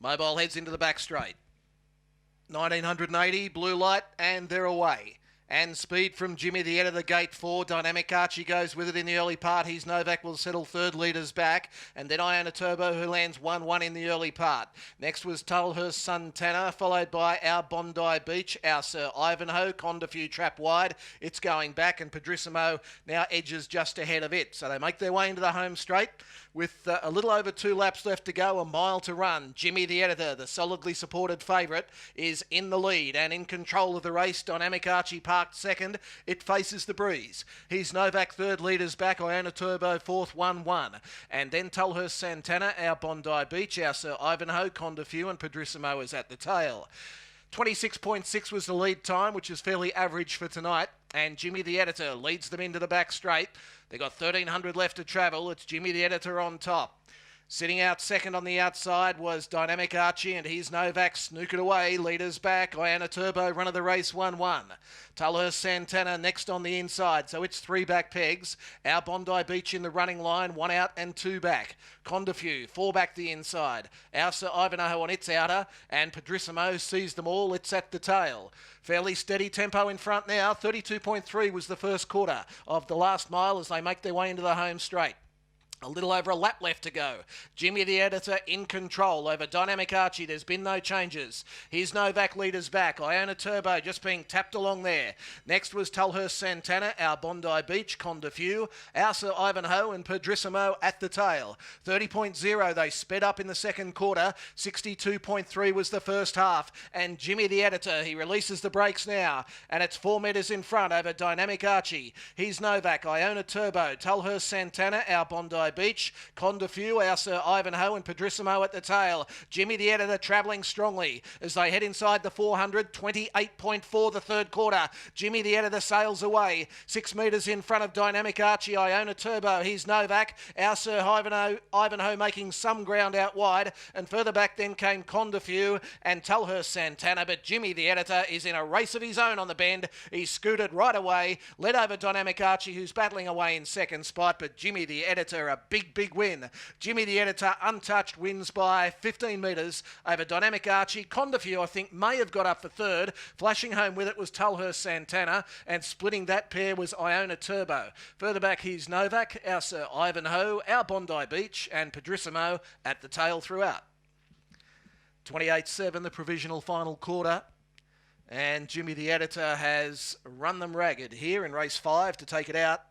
Mobile heads into the back straight. 1980, blue light, and they're away. And speed from Jimmy the Editor, gate 4. Dynamic Archie goes with it in the early part. He's Novak will settle third, leaders back. And then Iona Turbo, who lands 1-1 in the early part. Next was Tulhurst Santana, followed by our Bondi Beach, our Sir Ivanhoe, Condafew trap wide. It's going back, and Padrissimo now edges just ahead of it. So they make their way into the home straight with a little over 2 laps left to go, a mile to run. Jimmy the Editor, the solidly supported favourite, is in the lead and in control of the race. Dynamic Archie parked second. It faces the breeze. He's Novak third, leaders back. Iona Turbo fourth, 1-1. And then Tulhurst Santana, our Bondi Beach, our Sir Ivanhoe, Condafew, and Padrissimo is at the tail. 26.6 was the lead time, which is fairly average for tonight. And Jimmy the Editor leads them into the back straight. They've got 1,300 left to travel. It's Jimmy the Editor on top. Sitting out second on the outside was Dynamic Archie, and he's Novak, snook it away, leaders back. Iona Turbo, run of the race, 1-1. Tulhurst Santana next on the inside, so it's 3 back pegs. Our Bondi Beach in the running line, 1 out and 2 back. Condafew, 4 back the inside. Our Sir Ivanhoe on its outer, and Padrissimo sees them all. It's at the tail. Fairly steady tempo in front now. 32.3 was the first quarter of the last mile as they make their way into the home straight. A little over a lap left to go. Jimmy the Editor in control over Dynamic Archie. There's been no changes. Here's Novak, leaders back. Iona Turbo just being tapped along there. Next was Tulhurst Santana, our Bondi Beach, Condafew, our Sir Ivanhoe, and Padrissimo at the tail. 30.0 they sped up in the second quarter. 62.3 was the first half. And Jimmy the Editor, he releases the brakes now. And it's 4 metres in front over Dynamic Archie. Here's Novak, Iona Turbo, Tulhurst Santana, our Bondi Beach, Condafew, our Sir Ivanhoe, and Padrissimo at the tail. Jimmy the Editor travelling strongly as they head inside the 400. 28.4 the third quarter. Jimmy the Editor sails away. 6 metres in front of Dynamic Archie. Iona Turbo, he's Novak. Our Sir Ivanhoe making some ground out wide. And further back then came Condafew and Tulhurst Santana. But Jimmy the Editor is in a race of his own on the bend. He's scooted right away. Led over Dynamic Archie, who's battling away in second spot. But Jimmy the Editor, a big win. Jimmy the Editor, untouched, wins by 15 metres over Dynamic Archie. Condafew, I think, may have got up for third. Flashing home with it was Tulhurst Santana, and splitting that pair was Iona Turbo. Further back, he's Novak, our Sir Ivanhoe, our Bondi Beach, and Padrissimo at the tail throughout. 28.7, the provisional final quarter. And Jimmy the Editor has run them ragged here in race 5 to take it out.